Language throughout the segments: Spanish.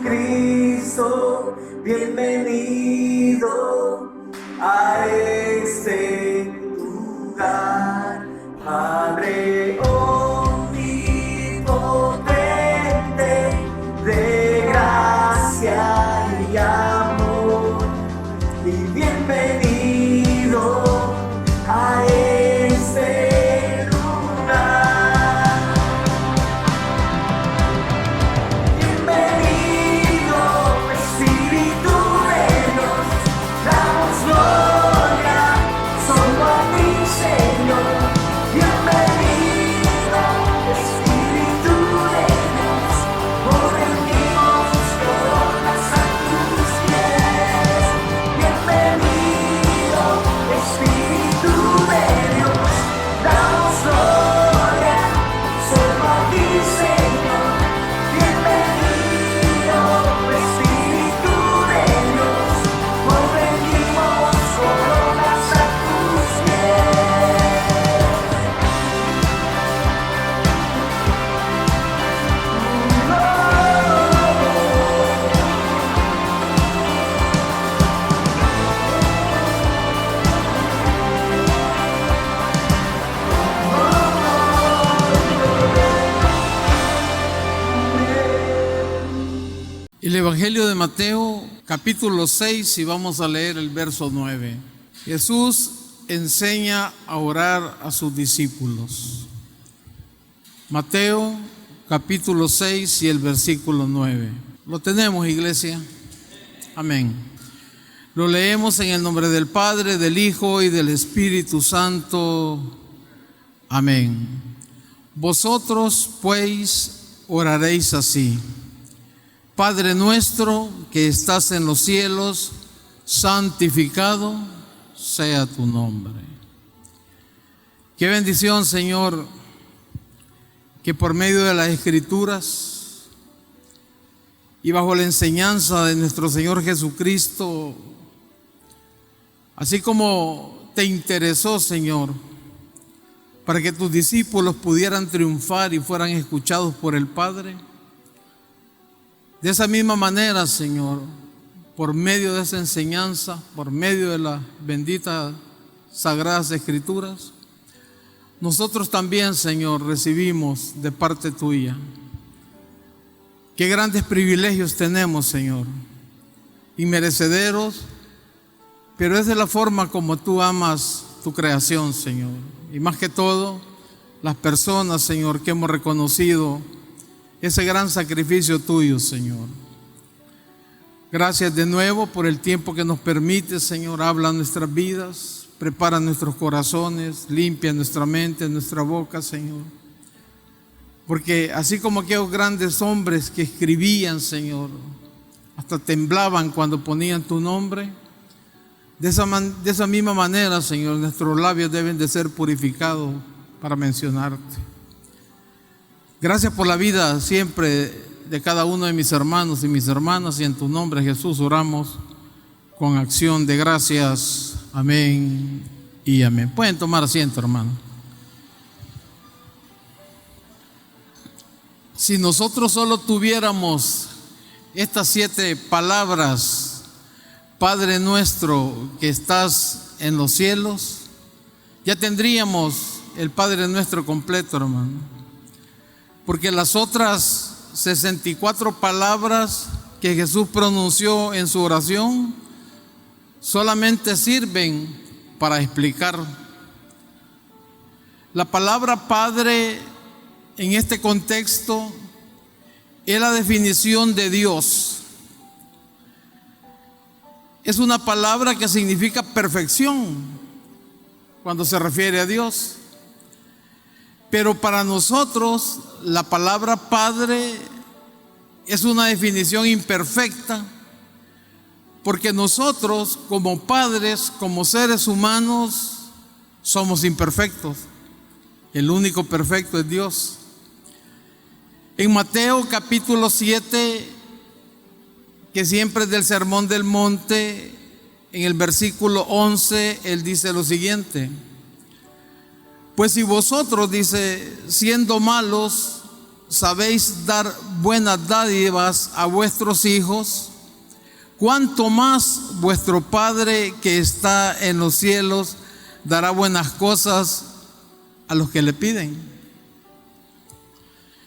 Cristo, bienvenido a este lugar, Padre omnipotente, de gracia y amor, y bienvenido a este lugar. Bienvenido, Espíritu de Dios, damos gloria solo a ti, Señor. Bienvenido, Espíritu de Dios, nos rendimos todas a tus pies. Bienvenido, Espíritu de Dios, damos gloria solo a ti, Señor. Bienvenido, Espíritu de Dios, nos rendimos todas a tus pies. El Evangelio de Mateo, capítulo 6, y vamos a leer el verso 9. Jesús enseña a orar a sus discípulos. Mateo, capítulo 6 y el versículo 9. ¿Lo tenemos, iglesia? Amén. Lo leemos en el nombre del Padre, del Hijo y del Espíritu Santo. Amén. Vosotros, pues, oraréis así: Padre nuestro que estás en los cielos, santificado sea tu nombre. Qué bendición, Señor, que por medio de las Escrituras y bajo la enseñanza de nuestro Señor Jesucristo, así como te interesó, Señor, para que tus discípulos pudieran triunfar y fueran escuchados por el Padre, de esa misma manera, Señor, por medio de esa enseñanza, por medio de las benditas sagradas Escrituras, nosotros también, Señor, recibimos de parte tuya. Qué grandes privilegios tenemos, Señor, inmerecederos, pero es de la forma como tú amas tu creación, Señor. Y más que todo, las personas, Señor, que hemos reconocido ese gran sacrificio tuyo, Señor. Gracias de nuevo por el tiempo que nos permite, Señor. Habla nuestras vidas, prepara nuestros corazones, limpia nuestra mente, nuestra boca, Señor. Porque así como aquellos grandes hombres que escribían, Señor, hasta temblaban cuando ponían tu nombre, de esa misma manera, Señor, nuestros labios deben de ser purificados para mencionarte. Gracias por la vida siempre de cada uno de mis hermanos y mis hermanas, y en tu nombre, Jesús, oramos con acción de gracias. Amén y amén. Pueden tomar asiento, hermano. Si nosotros solo tuviéramos estas 7 palabras: Padre nuestro que estás en los cielos, ya tendríamos el Padre nuestro completo, hermano. Porque las otras 64 palabras que Jesús pronunció en su oración solamente sirven para explicar. La palabra Padre en este contexto es la definición de Dios. Es una palabra que significa perfección cuando se refiere a Dios. Pero para nosotros la palabra Padre es una definición imperfecta, porque nosotros como padres, como seres humanos, somos imperfectos. El único perfecto es Dios. En Mateo capítulo 7, que siempre es del Sermón del Monte, en el versículo 11, Él dice lo siguiente: pues si vosotros, dice, siendo malos, sabéis dar buenas dádivas a vuestros hijos, cuánto más vuestro Padre que está en los cielos dará buenas cosas a los que le piden.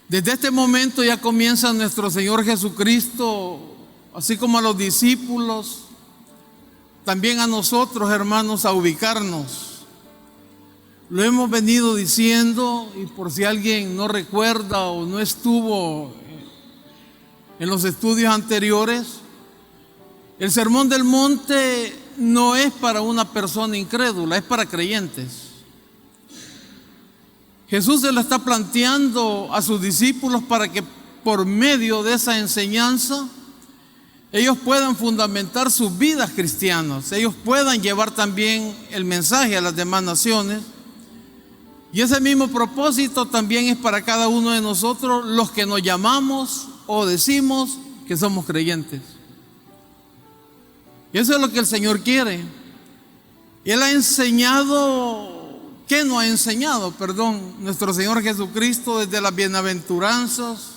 Desde este momento ya comienza nuestro Señor Jesucristo, así como a los discípulos, también a nosotros, hermanos, a ubicarnos. Lo hemos venido diciendo, y por si alguien no recuerda o no estuvo en los estudios anteriores, el Sermón del Monte no es para una persona incrédula, es para creyentes. Jesús se lo está planteando a sus discípulos para que por medio de esa enseñanza ellos puedan fundamentar sus vidas cristianas, ellos puedan llevar también el mensaje a las demás naciones. Y ese mismo propósito también es para cada uno de nosotros, los que nos llamamos o decimos que somos creyentes. Y eso es lo que el Señor quiere. Él ha enseñado, ¿qué no ha enseñado? Nuestro Señor Jesucristo desde las bienaventuranzas.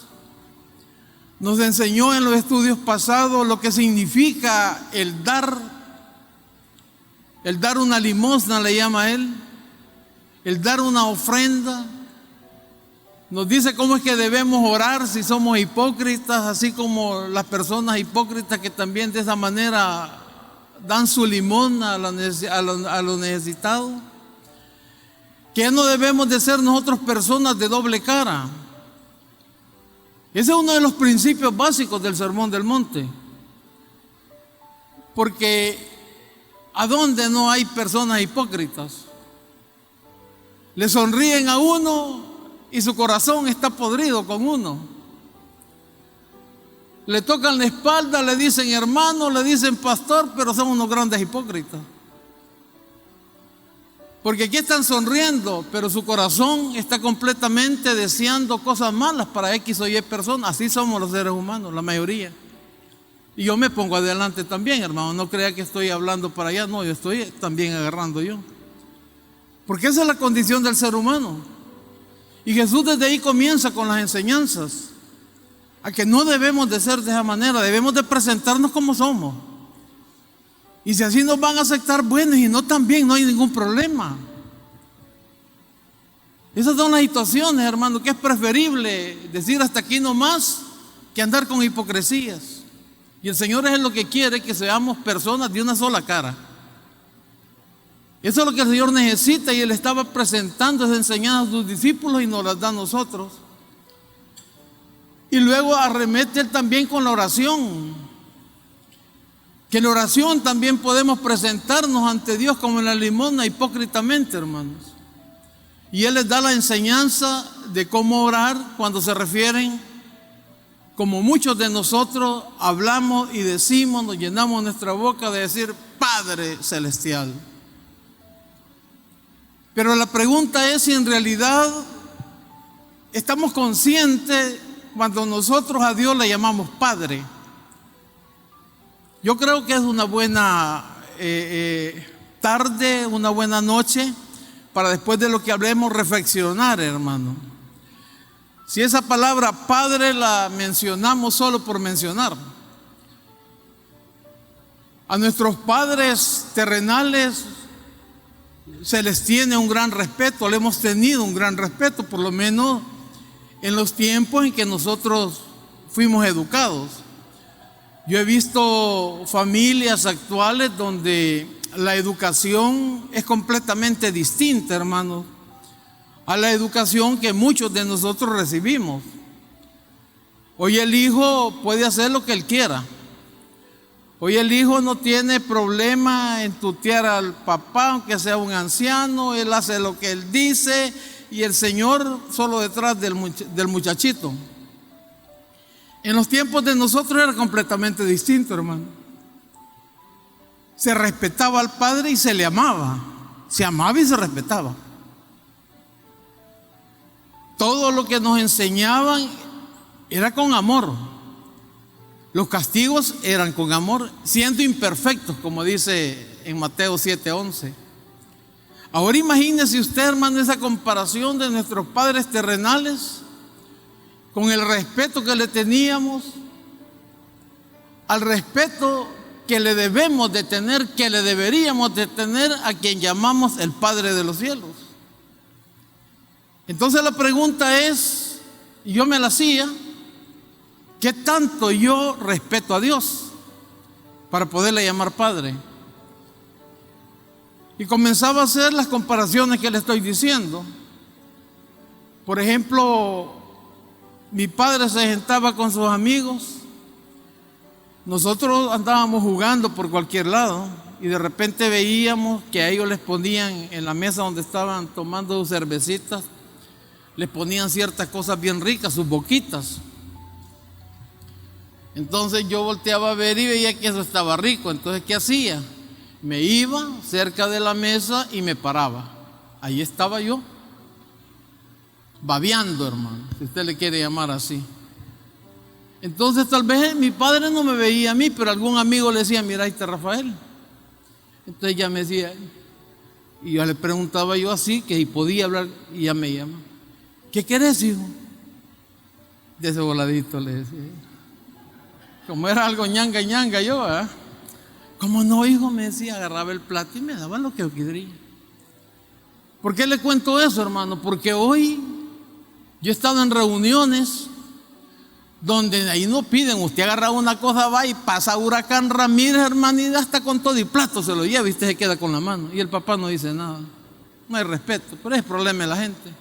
Nos enseñó en los estudios pasados lo que significa el dar una limosna, le llama Él, el dar una ofrenda. Nos dice cómo es que debemos orar si somos hipócritas, así como las personas hipócritas que también de esa manera dan su limosna a los necesitados. Que no debemos de ser nosotros personas de doble cara. Ese es uno de los principios básicos del Sermón del Monte. Porque ¿a dónde no hay personas hipócritas? Le sonríen a uno y su corazón está podrido con uno. Le tocan la espalda, le dicen hermano, le dicen pastor, pero son unos grandes hipócritas. Porque aquí están sonriendo, pero su corazón está completamente deseando cosas malas para X o Y personas. Así somos los seres humanos, la mayoría. Y yo me pongo adelante también, hermano. No crea que estoy hablando para allá, no, yo estoy también agarrando yo. Porque esa es la condición del ser humano. Y Jesús desde ahí comienza con las enseñanzas. A que no debemos de ser de esa manera, debemos de presentarnos como somos. Y si así nos van a aceptar, bueno, y no también, no hay ningún problema. Esas son las situaciones, hermano, que es preferible decir hasta aquí nomás que andar con hipocresías. Y el Señor es lo que quiere, que seamos personas de una sola cara. Eso es lo que el Señor necesita, y Él estaba presentando esa enseñanza a sus discípulos y nos las da a nosotros. Y luego arremete Él también con la oración. Que en la oración también podemos presentarnos ante Dios como en la limosna hipócritamente, hermanos. Y Él les da la enseñanza de cómo orar cuando se refieren, como muchos de nosotros hablamos y decimos, nos llenamos nuestra boca de decir Padre Celestial. Pero la pregunta es si en realidad estamos conscientes cuando nosotros a Dios le llamamos Padre. Yo creo que es una buena tarde, una buena noche para después de lo que hablemos reflexionar, hermano. Si esa palabra Padre la mencionamos solo por mencionar, a nuestros padres terrenales se les tiene un gran respeto, le hemos tenido un gran respeto, por lo menos en los tiempos en que nosotros fuimos educados. Yo he visto familias actuales donde la educación es completamente distinta, hermanos, a la educación que muchos de nosotros recibimos. Hoy el hijo puede hacer lo que él quiera. Hoy el hijo no tiene problema en tutear al papá, aunque sea un anciano. Él hace lo que él dice y el Señor solo detrás del muchachito. En los tiempos de nosotros era completamente distinto, hermano. Se respetaba al padre y se le amaba. Se amaba y se respetaba. Todo lo que nos enseñaban era con amor. Los castigos eran con amor, siendo imperfectos, como dice en Mateo 7:11. Ahora imagínese usted, hermano, esa comparación de nuestros padres terrenales con el respeto que le teníamos, al respeto que le debemos de tener, que le deberíamos de tener a quien llamamos el Padre de los cielos. Entonces la pregunta es, y yo me la hacía, ¿qué tanto yo respeto a Dios para poderle llamar Padre? Y comenzaba a hacer las comparaciones que le estoy diciendo. Por ejemplo, mi padre se sentaba con sus amigos, nosotros andábamos jugando por cualquier lado y de repente veíamos que a ellos les ponían en la mesa donde estaban tomando sus cervecitas, les ponían ciertas cosas bien ricas, sus boquitas. Entonces yo volteaba a ver y veía que eso estaba rico. Entonces, ¿qué hacía? Me iba cerca de la mesa y me paraba. Ahí estaba yo, babeando, hermano, si usted le quiere llamar así. Entonces tal vez mi padre no me veía a mí, pero algún amigo le decía, mira, ahí está Rafael. Entonces ya me decía, y yo le preguntaba yo así, que si podía hablar, y ya me llama. ¿Qué querés, hijo? De ese voladito le decía. Como era algo ñanga ñanga yo, ¿verdad? Como no, hijo, me decía, agarraba el plato y me daba lo que yo quería. ¿Por qué le cuento eso, hermano? Porque hoy yo he estado en reuniones donde ahí no piden, usted agarra una cosa, va y pasa Huracán Ramírez, hermano, y hasta con todo y plato se lo lleva y usted se queda con la mano. Y el papá no dice nada. No hay respeto, pero es problema de la gente.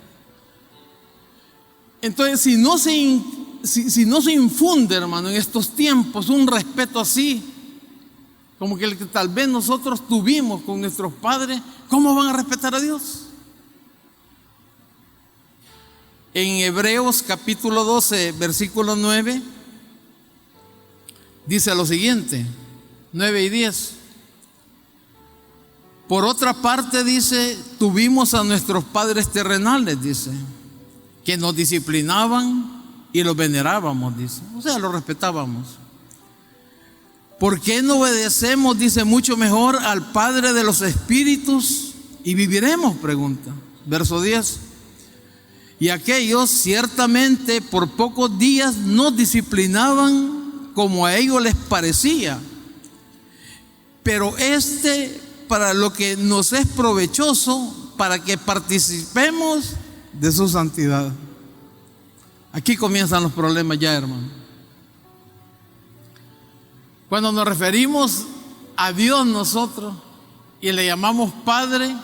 Entonces, si no se infunde, hermano, en estos tiempos un respeto así, como que el que tal vez nosotros tuvimos con nuestros padres, ¿cómo van a respetar a Dios? En Hebreos capítulo 12, versículo 9, dice lo siguiente, 9 y 10. Por otra parte, dice, tuvimos a nuestros padres terrenales, dice, que nos disciplinaban y los venerábamos, dice, o sea, los respetábamos. ¿Por qué no obedecemos, dice, mucho mejor al Padre de los Espíritus y viviremos? Pregunta, verso 10. Y aquellos ciertamente por pocos días nos disciplinaban como a ellos les parecía, pero para lo que nos es provechoso, para que participemos de su santidad. Aquí comienzan los problemas ya, hermano. Cuando nos referimos a Dios nosotros y le llamamos Padre,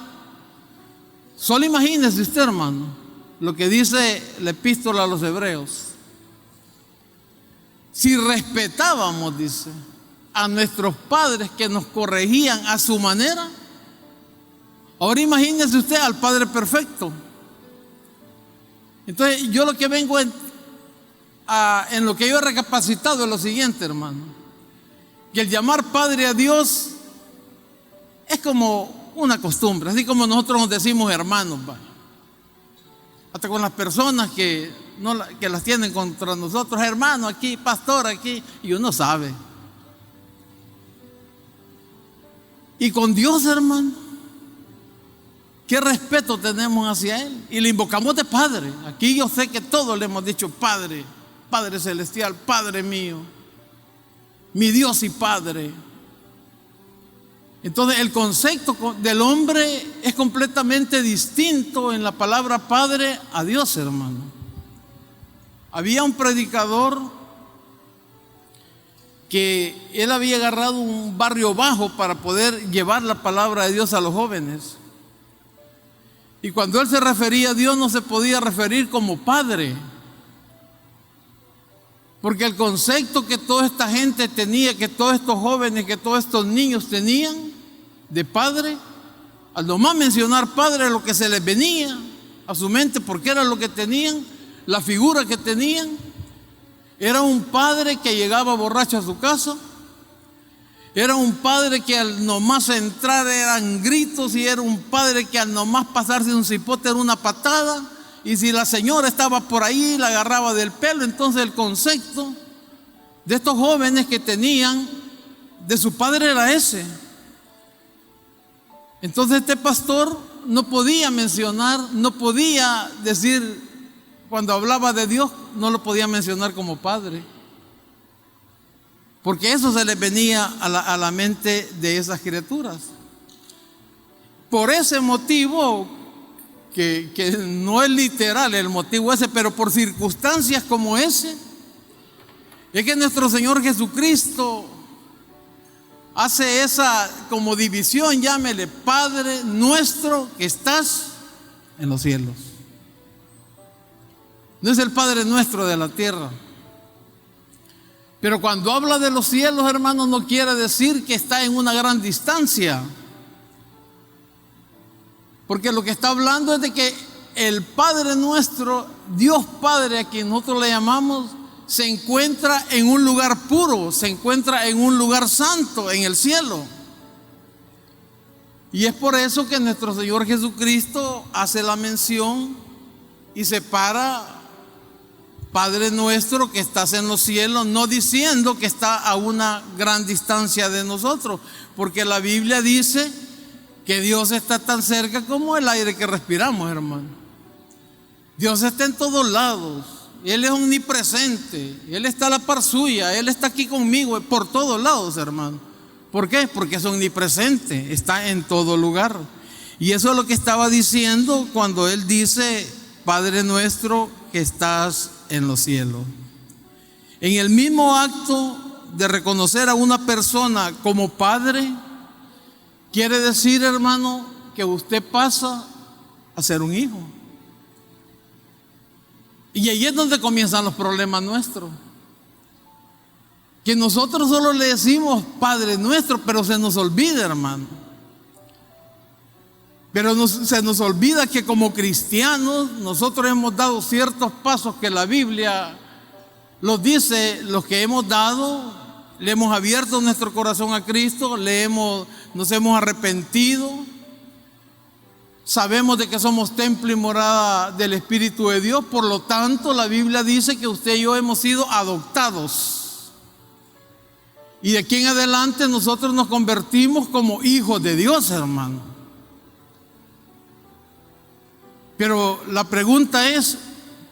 solo imagínese usted, hermano, lo que dice la epístola a los Hebreos. Si respetábamos, dice, a nuestros padres que nos corregían a su manera, ahora imagínese usted al Padre perfecto. Entonces yo lo que vengo en lo que yo he recapacitado es lo siguiente, hermano, que el llamar Padre a Dios es como una costumbre, así como nosotros nos decimos hermanos, ¿va? Hasta con las personas que las tienen contra nosotros, hermano aquí, pastor aquí, y uno sabe. Y con Dios, hermano, ¿qué respeto tenemos hacia Él? Y le invocamos de Padre. Aquí yo sé que todos le hemos dicho Padre, Padre Celestial, Padre mío, mi Dios y Padre. Entonces el concepto del hombre es completamente distinto en la palabra Padre a Dios, hermano. Había un predicador que él había agarrado un barrio bajo para poder llevar la palabra de Dios a los jóvenes. Y cuando él se refería a Dios no se podía referir como Padre, porque el concepto que toda esta gente tenía, que todos estos jóvenes, que todos estos niños tenían de Padre, al nomás mencionar Padre, lo que se les venía a su mente, porque era lo que tenían, la figura que tenían, era un padre que llegaba borracho a su casa, era un padre que al nomás entrar eran gritos, y era un padre que al nomás pasarse un cipote era una patada, y si la señora estaba por ahí la agarraba del pelo. Entonces el concepto de estos jóvenes que tenían de su padre era ese. Entonces este pastor no podía mencionar, no podía decir, cuando hablaba de Dios no lo podía mencionar como Padre, porque eso se les venía a la mente de esas criaturas. Por ese motivo, que no es literal el motivo ese, pero por circunstancias como ese, es que nuestro Señor Jesucristo hace esa como división, llámele: Padre nuestro que estás en los cielos. No es el Padre nuestro de la tierra. Pero cuando habla de los cielos, hermanos, no quiere decir que está en una gran distancia. Porque lo que está hablando es de que el Padre nuestro, Dios Padre, a quien nosotros le llamamos, se encuentra en un lugar puro, se encuentra en un lugar santo, en el cielo. Y es por eso que nuestro Señor Jesucristo hace la mención y separa: Padre nuestro que estás en los cielos, no diciendo que está a una gran distancia de nosotros, porque la Biblia dice que Dios está tan cerca como el aire que respiramos, hermano. Dios está en todos lados. Él es omnipresente. Él está a la par suya. Él está aquí conmigo por todos lados, hermano. ¿Por qué? Porque es omnipresente. Está en todo lugar. Y eso es lo que estaba diciendo cuando Él dice: Padre nuestro que estás en los cielos. En el mismo acto de reconocer a una persona como Padre, quiere decir, hermano, que usted pasa a ser un hijo. Y ahí es donde comienzan los problemas nuestros. Que nosotros solo le decimos Padre nuestro, pero se nos olvida, hermano. Pero se nos olvida que como cristianos nosotros hemos dado ciertos pasos que la Biblia los dice, los que hemos dado. Le hemos abierto nuestro corazón a Cristo, nos hemos arrepentido, sabemos de que somos templo y morada del Espíritu de Dios. Por lo tanto, la Biblia dice que usted y yo hemos sido adoptados, y de aquí en adelante nosotros nos convertimos como hijos de Dios, hermano. Pero la pregunta es: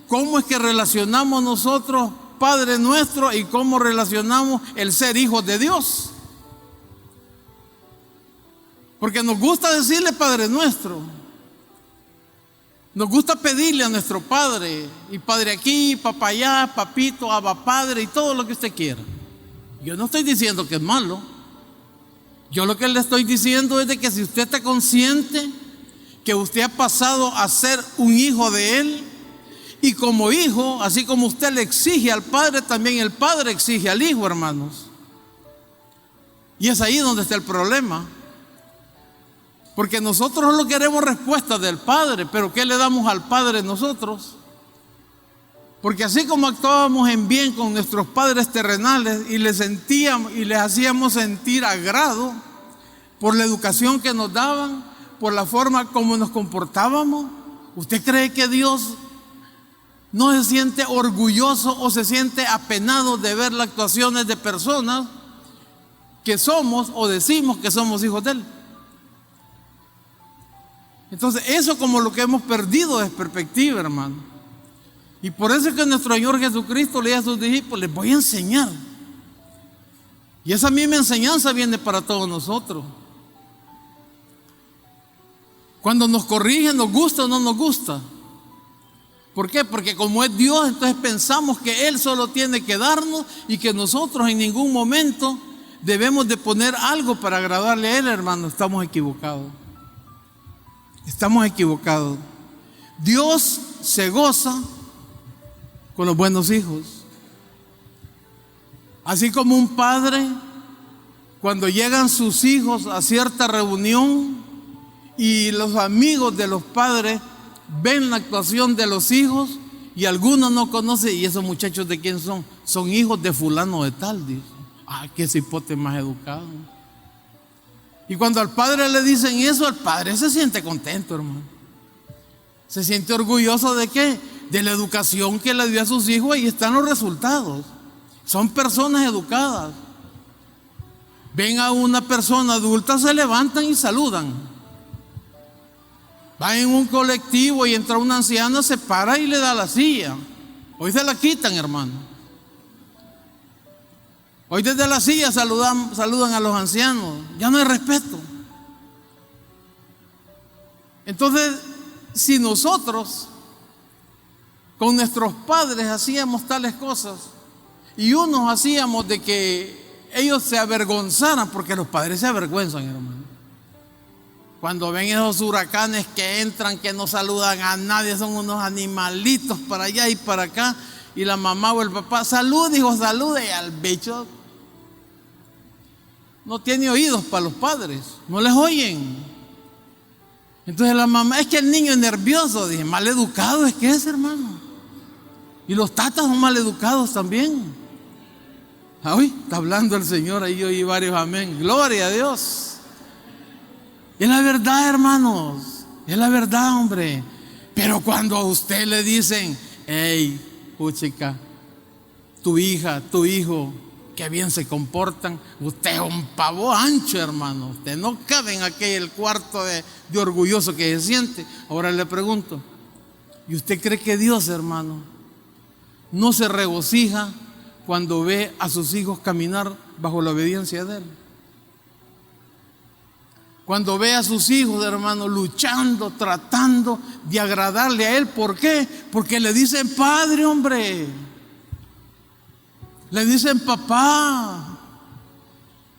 ¿cómo es que relacionamos nosotros Padre nuestro y cómo relacionamos el ser hijos de Dios? Porque nos gusta decirle Padre nuestro, nos gusta pedirle a nuestro Padre, y Padre aquí, papá allá, papito, abba Padre, y todo lo que usted quiera. Yo no estoy diciendo que es malo. Yo lo que le estoy diciendo es de que si usted está consciente que usted ha pasado a ser un hijo de Él, y como hijo, así como usted le exige al Padre, también el Padre exige al Hijo, hermanos. Y es ahí donde está el problema. Porque nosotros no queremos respuesta del Padre, pero ¿qué le damos al Padre nosotros? Porque así como actuábamos en bien con nuestros padres terrenales y les hacíamos sentir agrado por la educación que nos daban, por la forma como nos comportábamos, ¿usted cree que Dios no se siente orgulloso o se siente apenado de ver las actuaciones de personas que somos o decimos que somos hijos de Él? Entonces, eso como lo que hemos perdido es perspectiva, hermano. Y por eso es que nuestro Señor Jesucristo le dice a sus discípulos: les voy a enseñar. Y esa misma enseñanza viene para todos nosotros. Cuando nos corrigen, nos gusta o no nos gusta. ¿Por qué? Porque como es Dios, entonces pensamos que Él solo tiene que darnos y que nosotros en ningún momento debemos de poner algo para agradarle a Él, hermano. Estamos equivocados. Estamos equivocados. Dios se goza con los buenos hijos. Así como un padre, cuando llegan sus hijos a cierta reunión y los amigos de los padres ven la actuación de los hijos y algunos no conocen, y esos muchachos ¿de quién son? Son hijos de fulano de tal, dice. Qué cipote más educado. Y cuando al padre le dicen eso, el padre se siente contento, hermano. Se siente orgulloso ¿de qué? De la educación que le dio a sus hijos. Ahí están los resultados. Son personas educadas. Ven a una persona adulta, se levantan y saludan. Va en un colectivo y entra una anciana, se para y le da la silla. Hoy se la quitan, hermano. Hoy desde la silla saludan a los ancianos. Ya no hay respeto. Entonces, si nosotros con nuestros padres hacíamos tales cosas y unos hacíamos de que ellos se avergonzaran, porque los padres se avergüenzan, hermano. Cuando ven esos huracanes que entran, que no saludan a nadie, son unos animalitos para allá y para acá, y la mamá o el papá, salud, hijo, salude, y al bicho no tiene oídos para los padres, no les oyen. Entonces la mamá, es que el niño es nervioso, dije, mal educado es que es, hermano. Y los tatas son mal educados también. Uy, está hablando el Señor, ahí oí varios amén, gloria a Dios. Es la verdad, hermanos, es la verdad, hombre. Pero cuando a usted le dicen, hey, puchica, tu hija, tu hijo, qué bien se comportan, usted es un pavo ancho, hermano. Usted no cabe en aquel cuarto de orgulloso que se siente. Ahora le pregunto, ¿y usted cree que Dios, hermano, no se regocija cuando ve a sus hijos caminar bajo la obediencia de Él? Cuando ve a sus hijos, hermano, luchando, tratando de agradarle a Él. ¿Por qué? Porque le dicen padre, hombre. Le dicen papá.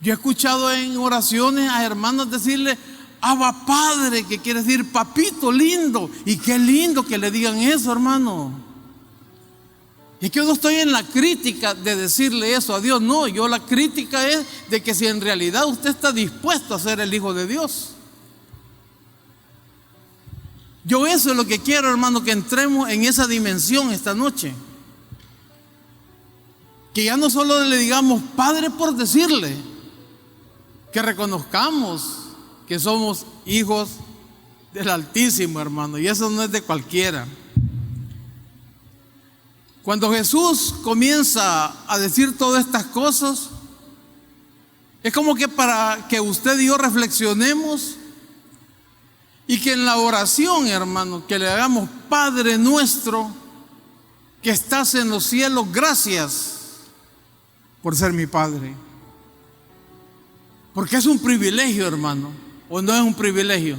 Yo he escuchado en oraciones a hermanos decirle Abba Padre, que quiere decir papito lindo. Y qué lindo que le digan eso, hermano. Es que yo no estoy en la crítica de decirle eso a Dios, no, yo la crítica es de que si en realidad usted está dispuesto a ser el hijo de Dios. Yo eso es lo que quiero, hermano, que entremos en esa dimensión esta noche. Que ya no solo le digamos Padre por decirle, que reconozcamos que somos hijos del Altísimo, hermano, y eso no es de cualquiera. Cuando Jesús comienza a decir todas estas cosas, es como que para que usted y yo reflexionemos y que en la oración, hermano, que le hagamos Padre nuestro que estás en los cielos, gracias por ser mi Padre. Porque es un privilegio, hermano, o no es un privilegio.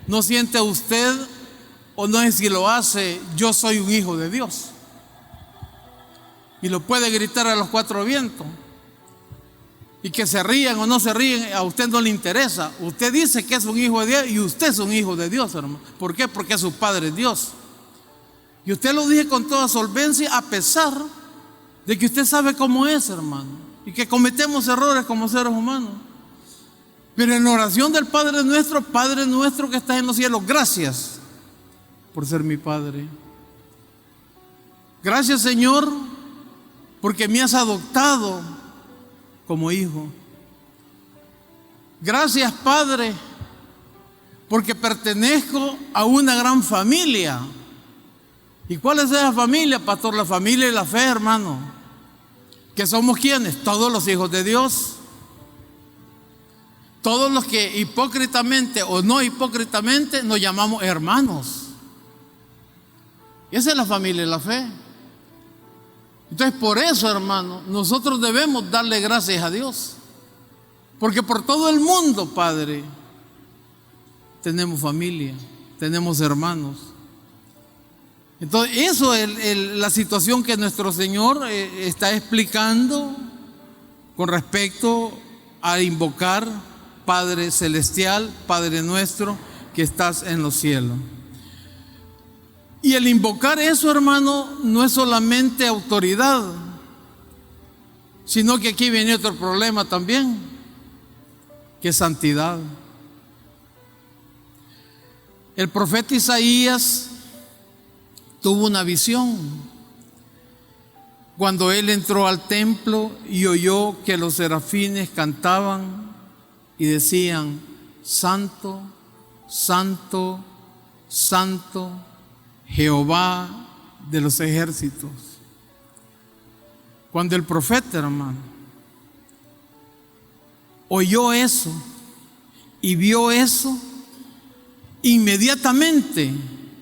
¿No siente usted, o no es si lo hace, yo soy un hijo de Dios? Y lo puede gritar a los cuatro vientos. Y que se rían o no se ríen, a usted no le interesa. Usted dice que es un hijo de Dios y usted es un hijo de Dios, hermano. ¿Por qué? Porque su Padre es Dios. Y usted lo dice con toda solvencia, a pesar de que usted sabe cómo es, hermano. Y que cometemos errores como seres humanos. Pero en la oración del Padre nuestro que estás en los cielos, gracias por ser mi Padre. Gracias, Señor, porque me has adoptado como hijo. Gracias, Padre, porque pertenezco a una gran familia. ¿Y cuál es esa familia, pastor? La familia de la fe, hermano. ¿Que somos quiénes? Todos los hijos de Dios. Todos los que hipócritamente o no hipócritamente nos llamamos hermanos. Y esa es la familia de la fe. Entonces, por eso, hermano, nosotros debemos darle gracias a Dios. Porque por todo el mundo, Padre, tenemos familia, tenemos hermanos. Entonces, eso es la situación que nuestro Señor está explicando con respecto a invocar Padre Celestial, Padre nuestro, que estás en los cielos. Y el invocar eso, hermano, no es solamente autoridad, sino que aquí viene otro problema también, que es santidad. El profeta Isaías tuvo una visión cuando él entró al templo y oyó que los serafines cantaban y decían: Santo, Santo, Santo, Jehová de los ejércitos. Cuando el profeta, hermano, oyó eso y vio eso inmediatamente,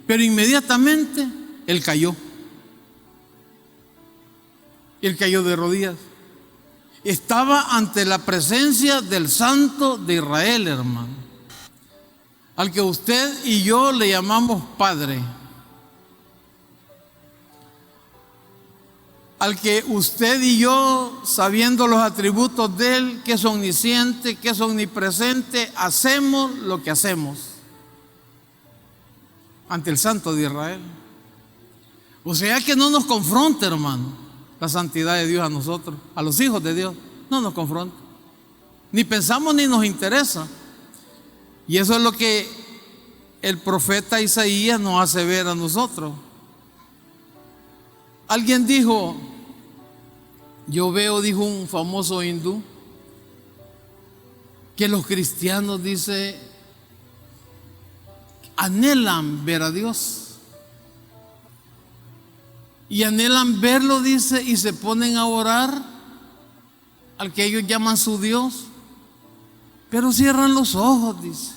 pero inmediatamente, él cayó. Él cayó de rodillas. Estaba ante la presencia del Santo de Israel, hermano, al que usted y yo le llamamos Padre, al que usted y yo, sabiendo los atributos de Él, que es omnisciente, que es omnipresente, hacemos lo que hacemos ante el Santo de Israel. O sea que no nos confronta, hermano, la santidad de Dios a nosotros, a los hijos de Dios. No nos confronta, ni pensamos ni nos interesa. Y eso es lo que el profeta Isaías nos hace ver a nosotros. Alguien dijo, yo veo, dijo un famoso hindú, que los cristianos, dice, anhelan ver a Dios. Y anhelan verlo, dice, y se ponen a orar al que ellos llaman su Dios, pero cierran los ojos, dice.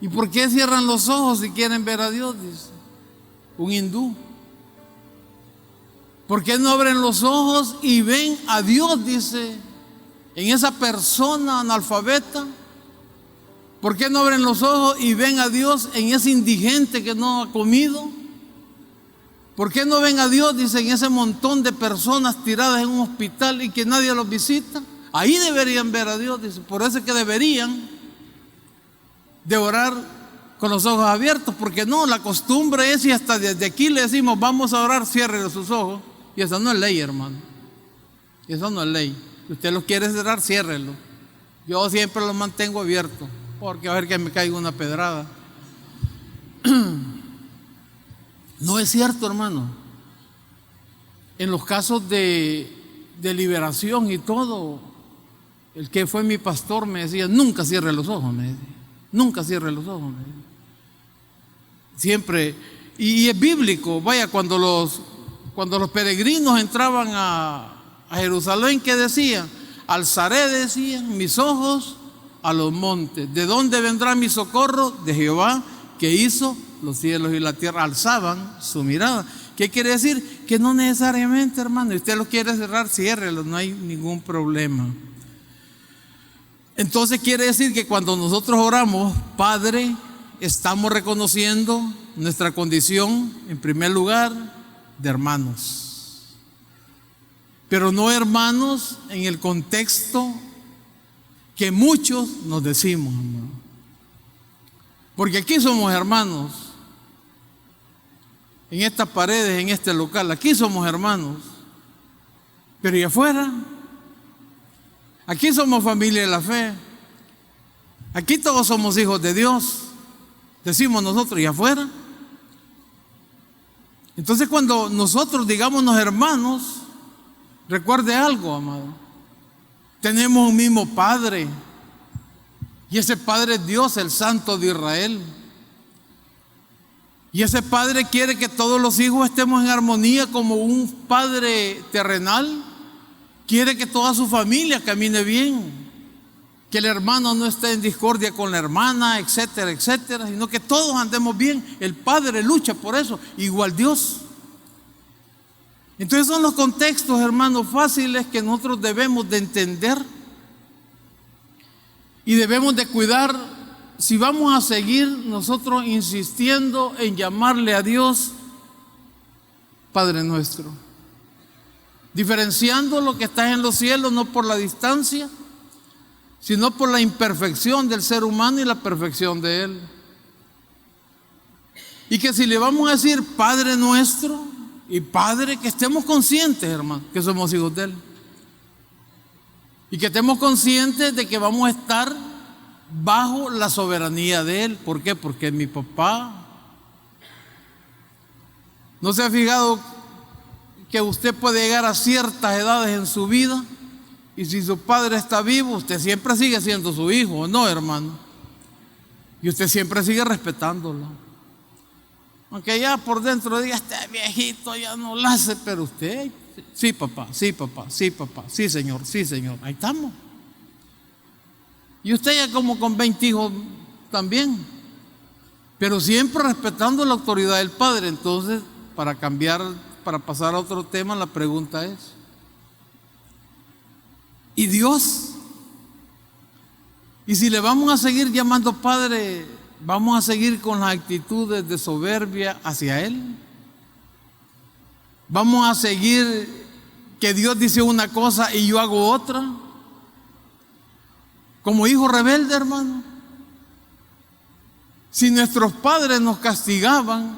¿Y por qué cierran los ojos si quieren ver a Dios? Dice un hindú. ¿Por qué no abren los ojos y ven a Dios, dice, en esa persona analfabeta? ¿Por qué no abren los ojos y ven a Dios en ese indigente que no ha comido? ¿Por qué no ven a Dios, dice, en ese montón de personas tiradas en un hospital y que nadie los visita? Ahí deberían ver a Dios, dice. Por eso es que deberían de orar con los ojos abiertos, porque no, la costumbre es, y hasta desde aquí le decimos, vamos a orar, cierre sus ojos. Y esa no es ley, hermano. Eso no es ley. Si usted los quiere cerrar, ciérrelo. Yo siempre los mantengo abiertos, porque a ver que me caiga una pedrada. No es cierto, hermano. En los casos de liberación y todo, el que fue mi pastor me decía, nunca cierre los ojos, me decía. Nunca cierre los ojos, me decía. Siempre, y es bíblico, vaya, cuando los peregrinos entraban a Jerusalén, ¿qué decían? Alzaré, decían, mis ojos a los montes. ¿De dónde vendrá mi socorro? De Jehová, que hizo los cielos y la tierra. Alzaban su mirada. ¿Qué quiere decir? Que no necesariamente, hermano, si usted lo quiere cerrar, ciérrelo, no hay ningún problema. Entonces quiere decir que cuando nosotros oramos, Padre, estamos reconociendo nuestra condición, en primer lugar, de hermanos. Pero no hermanos en el contexto que muchos nos decimos, hermano. Porque aquí somos hermanos. En estas paredes, en este local, aquí somos hermanos. Pero ¿y afuera? Aquí somos familia de la fe. Aquí todos somos hijos de Dios. Decimos nosotros, ¿y afuera? Entonces cuando nosotros digámonos hermanos, recuerde algo, amado. Tenemos un mismo Padre. Y ese Padre es Dios, el Santo de Israel. Y ese Padre quiere que todos los hijos estemos en armonía como un Padre terrenal. Quiere que toda su familia camine bien. Que el hermano no esté en discordia con la hermana, etcétera, etcétera. Sino que todos andemos bien. El Padre lucha por eso, igual Dios. Entonces son los contextos, hermanos, fáciles que nosotros debemos de entender. Y debemos de cuidar si vamos a seguir nosotros insistiendo en llamarle a Dios Padre nuestro. Diferenciando lo que está en los cielos no por la distancia, sino por la imperfección del ser humano y la perfección de Él. Y que si le vamos a decir Padre nuestro y Padre, que estemos conscientes, hermano, que somos hijos de Él. Y que estemos conscientes de que vamos a estar bajo la soberanía de Él. ¿Por qué? Porque es mi papá. ¿No se ha fijado que usted puede llegar a ciertas edades en su vida y si su padre está vivo, usted siempre sigue siendo su hijo, ¿no, hermano? Y usted siempre sigue respetándolo. Aunque ya por dentro diga, este viejito ya no lo hace, pero usted, sí papá, sí papá, sí papá, sí señor, ahí estamos. Y usted ya como con 20 hijos también, pero siempre respetando la autoridad del Padre. Entonces, para pasar a otro tema, la pregunta es, ¿y Dios? Y si le vamos a seguir llamando Padre, ¿vamos a seguir con las actitudes de soberbia hacia Él? ¿Vamos a seguir que Dios dice una cosa y yo hago otra? Como hijo rebelde, hermano. Si nuestros padres nos castigaban,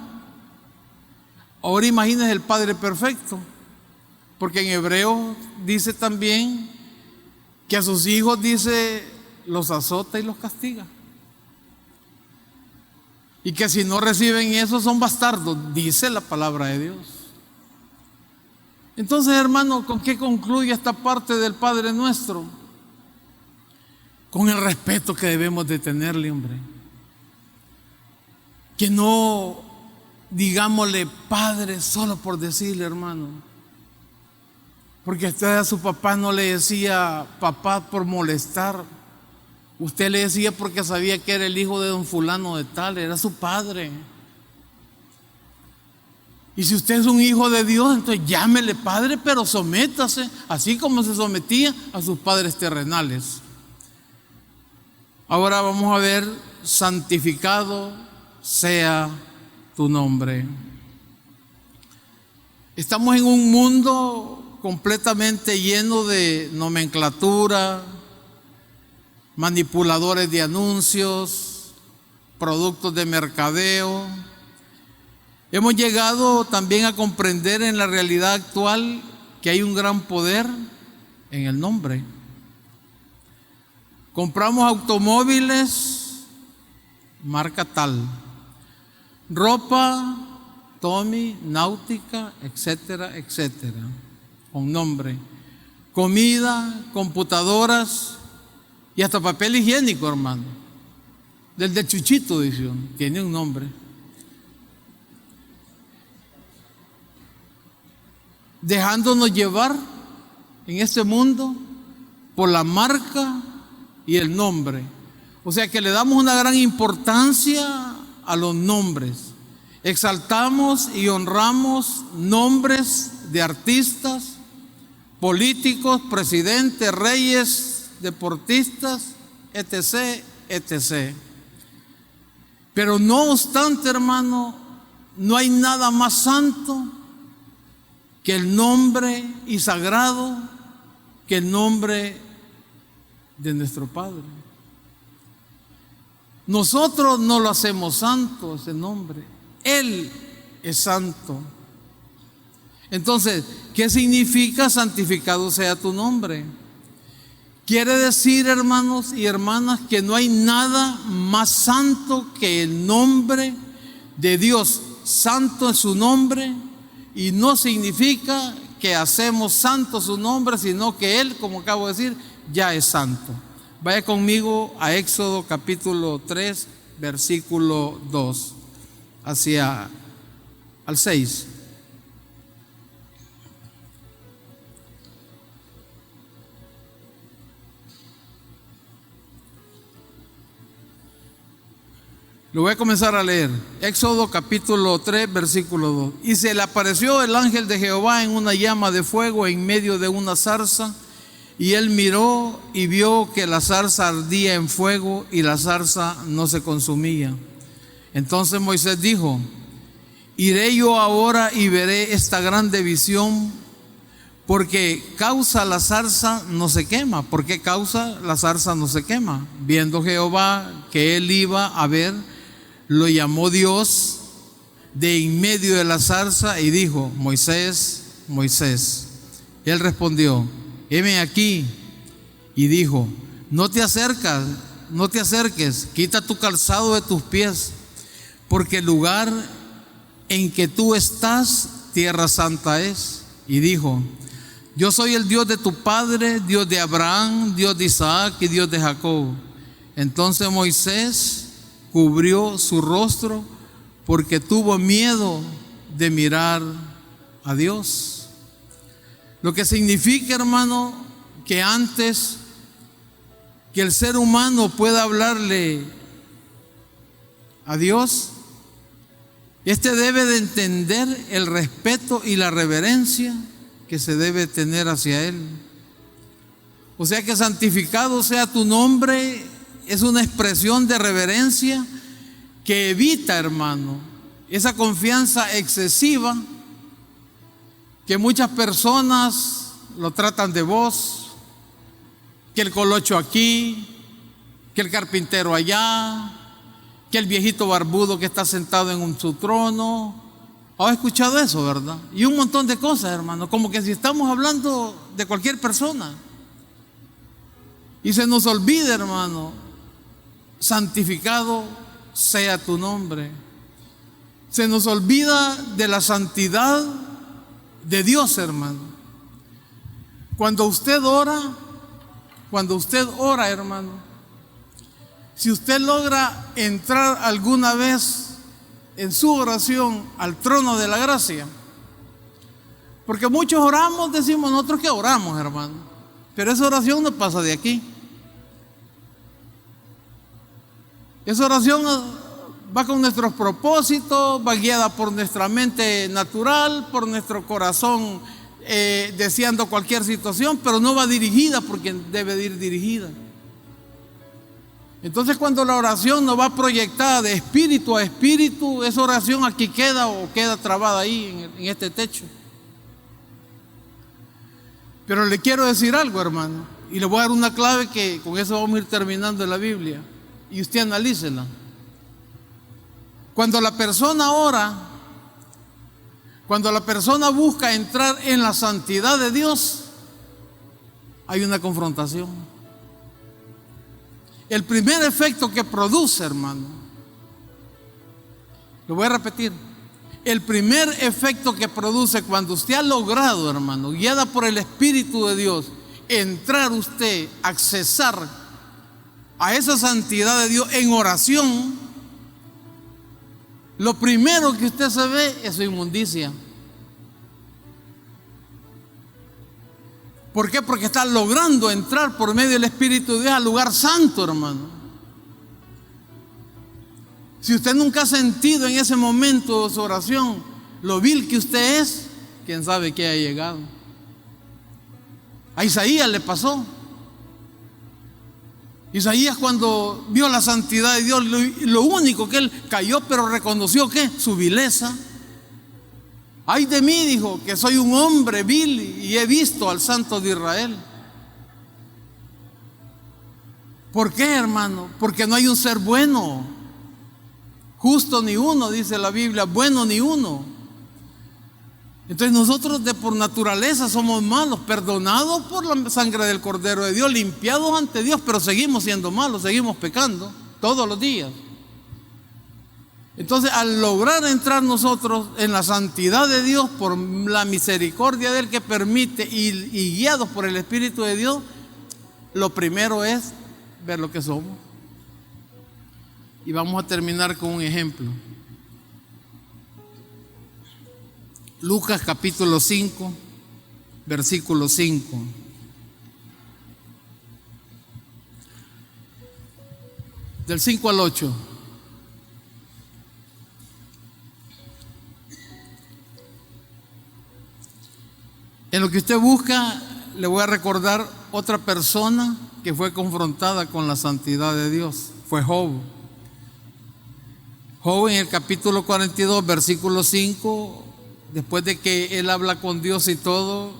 ahora imagínense el Padre perfecto, porque en Hebreo dice también que a sus hijos dice los azota y los castiga, y que si no reciben eso son bastardos, dice la palabra de Dios. Entonces, hermano, ¿con qué concluye esta parte del Padre Nuestro? Con el respeto que debemos de tenerle, hombre. Que no digámosle Padre solo por decirle, hermano. Porque usted a su papá no le decía papá por molestar. Usted le decía porque sabía que era el hijo de don fulano de tal, era su padre. Y si usted es un hijo de Dios, entonces llámele Padre, pero sométase, así como se sometía a sus padres terrenales. Ahora vamos a ver, santificado sea tu nombre. Estamos en un mundo completamente lleno de nomenclatura, manipuladores de anuncios, productos de mercadeo. Hemos llegado también a comprender en la realidad actual que hay un gran poder en el nombre. Compramos automóviles, marca tal, ropa, Tommy, náutica, etcétera, etcétera, con nombre, comida, computadoras y hasta papel higiénico, hermano. Del de Chuchito, dice, tiene un nombre. Dejándonos llevar en este mundo por la marca y el nombre. O sea que le damos una gran importancia a los nombres. Exaltamos y honramos nombres de artistas, políticos, presidentes, reyes, deportistas, etc., etc. Pero no obstante, hermano, no hay nada más santo que el nombre y sagrado que el nombre de nuestro Padre. Nosotros no lo hacemos santo ese nombre, Él es santo. Entonces, ¿qué significa santificado sea tu nombre? Quiere decir, hermanos y hermanas, que no hay nada más santo que el nombre de Dios. Santo es su nombre. Y no significa que hacemos santo su nombre, sino que Él, como acabo de decir, ya es santo. Vaya conmigo a Éxodo capítulo 3, versículo 2, hacia al 6. Lo voy a comenzar a leer. Éxodo capítulo 3, versículo 2. Y se le apareció el ángel de Jehová en una llama de fuego en medio de una zarza. Y él miró y vio que la zarza ardía en fuego y la zarza no se consumía. Entonces Moisés dijo: iré yo ahora y veré esta grande visión, porque causa la zarza no se quema. ¿Por qué causa la zarza no se quema? Viendo Jehová que él iba a ver, lo llamó Dios de en medio de la zarza y dijo: Moisés, Moisés. Él respondió: heme aquí. Y dijo: no te acerques, quita tu calzado de tus pies, porque el lugar en que tú estás, tierra santa es. Y dijo: yo soy el Dios de tu padre, Dios de Abraham, Dios de Isaac y Dios de Jacob. Entonces Moisés cubrió su rostro porque tuvo miedo de mirar a Dios. Lo que significa, hermano, que antes que el ser humano pueda hablarle a Dios, este debe de entender el respeto y la reverencia que se debe tener hacia Él. O sea que santificado sea tu nombre es una expresión de reverencia que evita, hermano, esa confianza excesiva que muchas personas lo tratan de vos, que el colocho aquí, que el carpintero allá, que el viejito barbudo que está sentado en su trono. ¿Has escuchado eso, verdad? Y un montón de cosas, hermano, como que si estamos hablando de cualquier persona. Y se nos olvida, hermano, santificado sea tu nombre. Se nos olvida de la santidad de Dios, hermano. Cuando usted ora, hermano, si usted logra entrar alguna vez en su oración al trono de la gracia, porque muchos oramos, decimos nosotros que oramos, hermano, pero esa oración no pasa de aquí. Esa oración va con nuestros propósitos, va guiada por nuestra mente natural, por nuestro corazón deseando cualquier situación, pero no va dirigida por quien debe de ir dirigida. Entonces, cuando la oración no va proyectada de espíritu a espíritu, esa oración aquí queda o queda trabada ahí en este techo. Pero le quiero decir algo, hermano, y le voy a dar una clave que con eso vamos a ir terminando en la Biblia, y usted analícela. Cuando la persona ora, cuando la persona busca entrar en la santidad de Dios, hay una confrontación. El primer efecto que produce, hermano, lo voy a repetir, el primer efecto que produce cuando usted ha logrado, hermano, guiada por el Espíritu de Dios, entrar usted, accesar a esa santidad de Dios en oración, lo primero que usted se ve es su inmundicia. ¿Por qué? Porque está logrando entrar por medio del Espíritu de Dios al lugar santo, hermano. Si usted nunca ha sentido en ese momento de su oración lo vil que usted es, quién sabe qué ha llegado. A Isaías le pasó. Isaías, cuando vio la santidad de Dios, lo único que él cayó, pero reconoció que su vileza. Ay de mí, dijo, que soy un hombre vil y he visto al Santo de Israel. ¿Por qué, hermano? Porque no hay un ser bueno, justo ni uno, dice la Biblia, bueno ni uno. Entonces nosotros por naturaleza somos malos, perdonados por la sangre del Cordero de Dios, limpiados ante Dios, pero seguimos siendo malos, seguimos pecando todos los días. Entonces, al lograr entrar nosotros en la santidad de Dios por la misericordia de Él que permite y guiados por el Espíritu de Dios, lo primero es ver lo que somos. Y vamos a terminar con un ejemplo. Lucas capítulo 5, versículo 5. Del 5 al 8. En lo que usted busca, le voy a recordar otra persona que fue confrontada con la santidad de Dios. Fue Job. Job en el capítulo 42, versículo 5, después de que él habla con Dios y todo,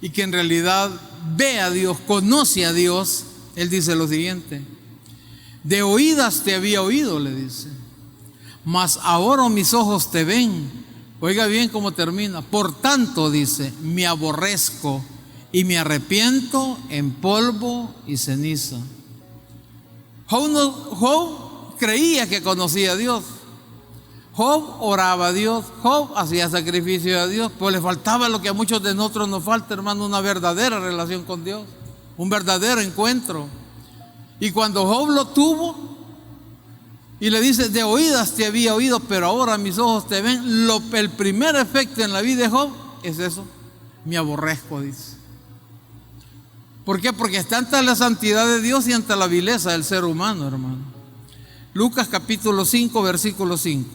y que en realidad ve a Dios, conoce a Dios, él dice lo siguiente: de oídas te había oído, le dice, mas ahora mis ojos te ven. Oiga bien cómo termina. Por tanto, dice, me aborrezco y me arrepiento en polvo y ceniza. Job creía que conocía a Dios. Job oraba a Dios. Job hacía sacrificio a Dios. Pues le faltaba lo que a muchos de nosotros nos falta, hermano, una verdadera relación con Dios, un verdadero encuentro. Y cuando Job lo tuvo, y le dice, de oídas te había oído, pero ahora mis ojos te ven. El primer efecto en la vida de Job es eso: me aborrezco, dice. ¿Por qué? Porque está ante la santidad de Dios y ante la vileza del ser humano, hermano. Lucas capítulo 5, versículo 5.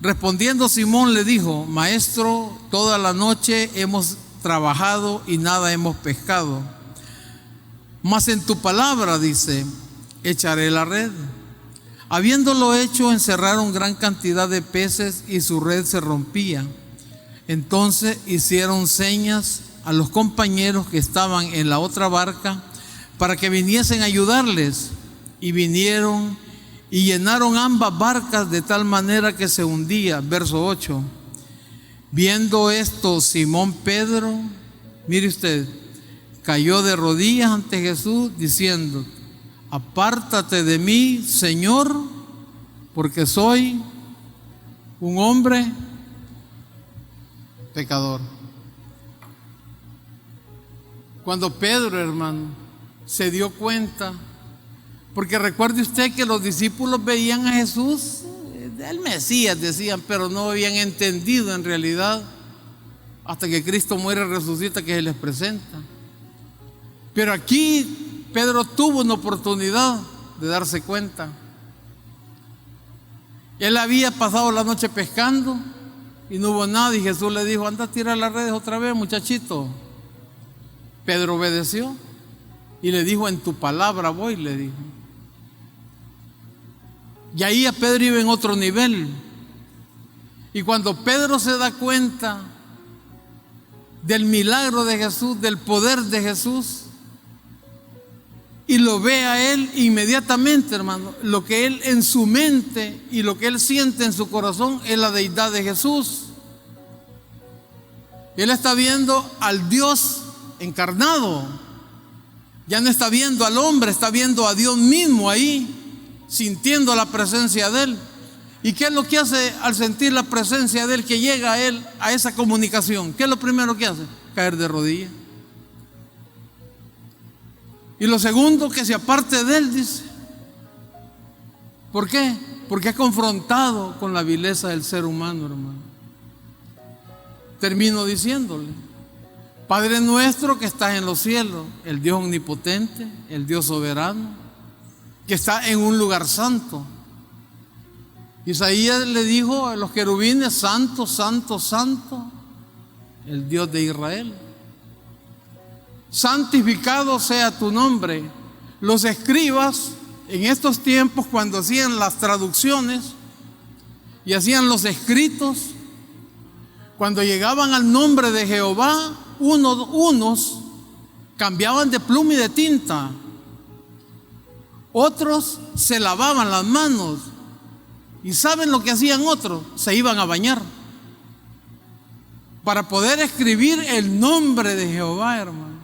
Respondiendo Simón le dijo: Maestro, toda la noche hemos trabajado y nada hemos pescado. Mas en tu palabra, dice, echaré la red. Habiéndolo hecho, encerraron gran cantidad de peces y su red se rompía. Entonces hicieron señas a los compañeros que estaban en la otra barca para que viniesen a ayudarles. Y vinieron y llenaron ambas barcas de tal manera que se hundía. Verso 8. Viendo esto, Simón Pedro, mire usted, cayó de rodillas ante Jesús diciendo: apártate de mí, Señor, porque soy un hombre pecador. Cuando Pedro, hermano, se dio cuenta, porque recuerde usted que los discípulos veían a Jesús, el Mesías decían, pero no habían entendido en realidad hasta que Cristo muere y resucita que se les presenta. Pero aquí Pedro tuvo una oportunidad de darse cuenta. Él había pasado la noche pescando y no hubo nada, y Jesús le dijo: anda a tirar las redes otra vez, muchachito. Pedro obedeció y le dijo: en tu palabra voy, le dijo. Y ahí a Pedro iba en otro nivel. Y cuando Pedro se da cuenta del milagro de Jesús, del poder de Jesús, y lo ve a él, inmediatamente, hermano, lo que él en su mente y lo que él siente en su corazón es la deidad de Jesús. Él está viendo al Dios encarnado. Ya no está viendo al hombre, está viendo a Dios mismo ahí, sintiendo la presencia de él. ¿Y qué es lo que hace al sentir la presencia de él, que llega a él a esa comunicación? ¿Qué es lo primero que hace? Caer de rodillas. Y lo segundo, que se aparte de él, dice. ¿Por qué? Porque ha confrontado con la vileza del ser humano, hermano. Termino diciéndole: Padre nuestro que estás en los cielos, el Dios omnipotente, el Dios soberano, que está en un lugar santo. Isaías le dijo a los querubines: santo, santo, santo, el Dios de Israel. Santificado sea tu nombre. Los escribas en estos tiempos, cuando hacían las traducciones y hacían los escritos, cuando llegaban al nombre de Jehová, unos cambiaban de pluma y de tinta, otros se lavaban las manos. ¿Y saben lo que hacían otros? Se iban a bañar para poder escribir el nombre de Jehová, hermano.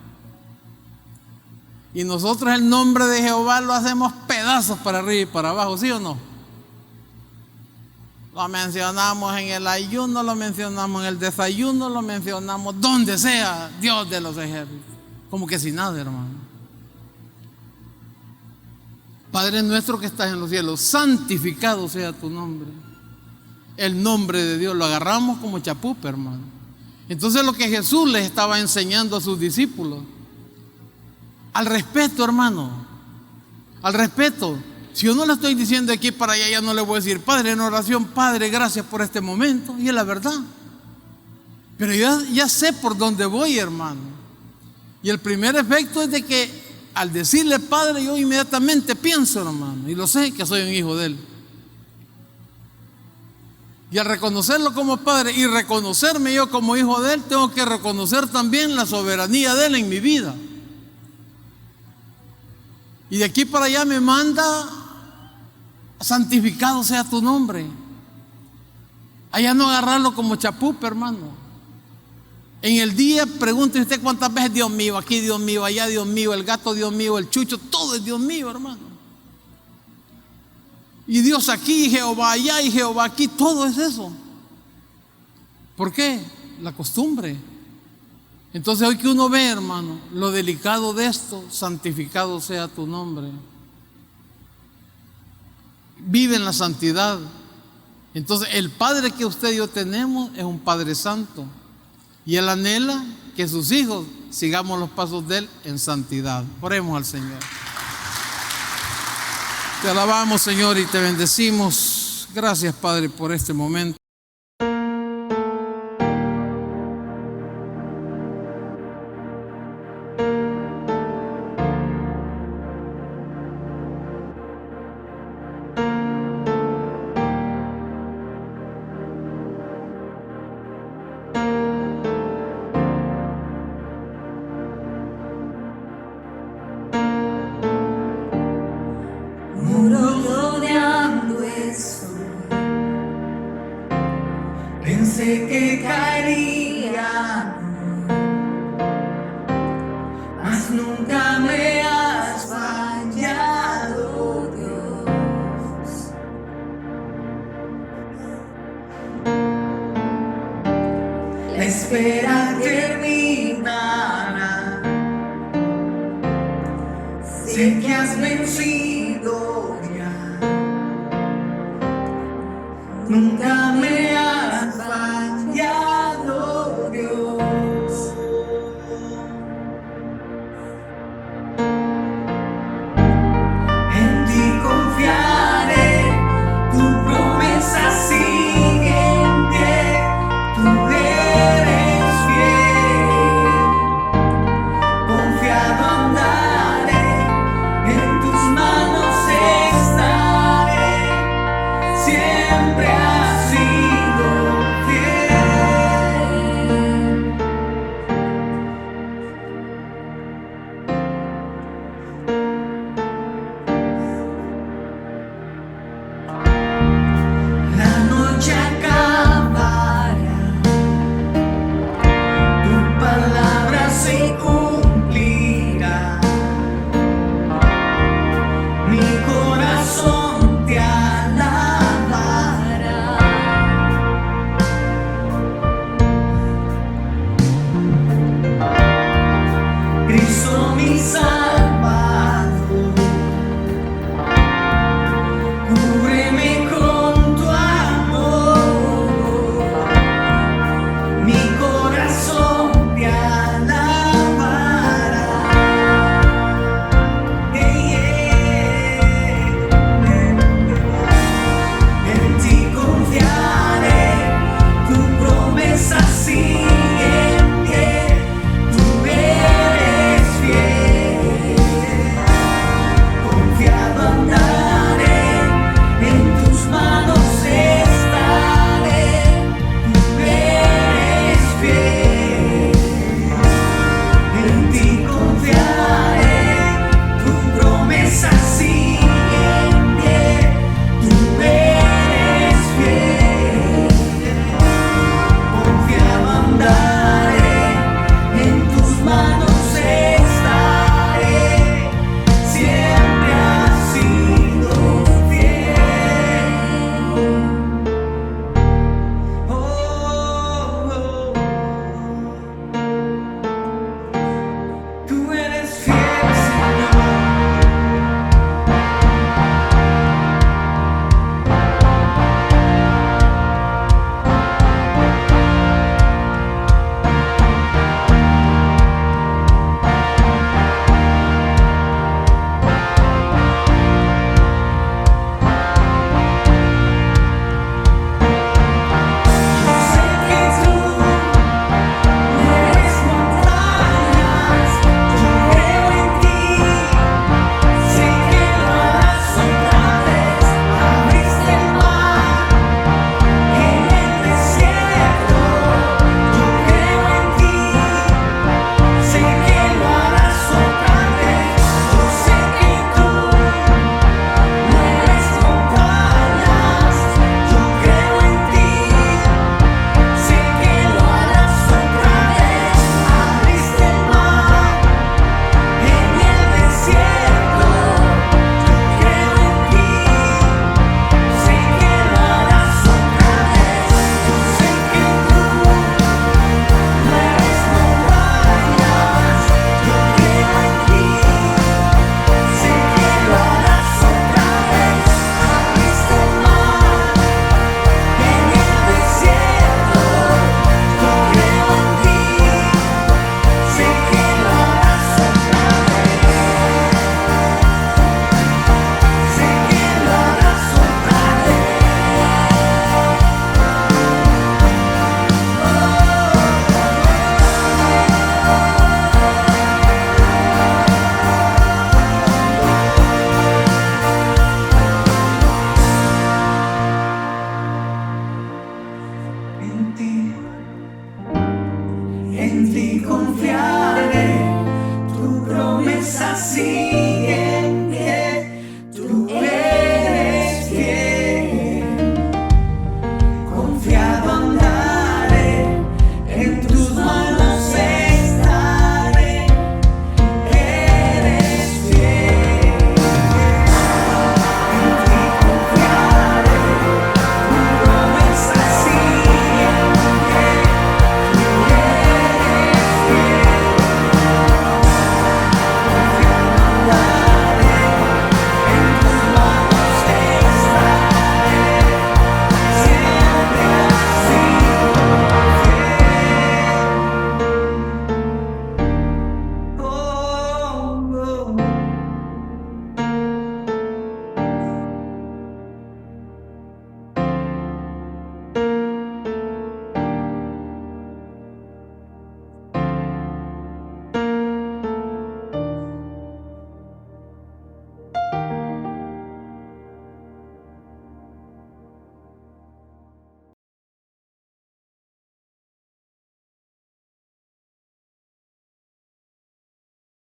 Y nosotros el nombre de Jehová lo hacemos pedazos para arriba y para abajo, ¿sí o no? Lo mencionamos en el ayuno, lo mencionamos en el desayuno, lo mencionamos donde sea, Dios de los ejércitos. Como que sin nada, hermano. Padre nuestro que estás en los cielos, santificado sea tu nombre. El nombre de Dios lo agarramos como chapupa, hermano. Entonces lo que Jesús les estaba enseñando a sus discípulos, al respeto, hermano, al respeto. Si yo no le estoy diciendo de aquí para allá, ya no le voy a decir: Padre, en oración, Padre, gracias por este momento. Y es la verdad. Pero yo ya sé por dónde voy, hermano. Y el primer efecto es de que al decirle Padre, yo inmediatamente pienso, hermano, y lo sé, que soy un hijo de Él. Y al reconocerlo como Padre y reconocerme yo como hijo de Él, tengo que reconocer también la soberanía de Él en mi vida. Y de aquí para allá me manda: santificado sea tu nombre. Allá no agarrarlo como chapupa, hermano. En el día, pregunte usted cuántas veces: Dios mío, aquí Dios mío, allá Dios mío, el gato Dios mío, el chucho, todo es Dios mío, hermano. Y Dios aquí, y Jehová allá, y Jehová aquí, todo es eso. ¿Por qué? La costumbre. Entonces hoy que uno ve, hermano, lo delicado de esto: santificado sea tu nombre. Vive en la santidad. Entonces el Padre que usted y yo tenemos es un Padre santo, y Él anhela que sus hijos sigamos los pasos de Él en santidad. Oremos al Señor. Te alabamos, Señor, y te bendecimos. Gracias, Padre, por este momento. Rodeando estoy. Pensé que caería, mas nunca me has fallado, Dios. La espera terminará. Sé que has vencido ya. Nunca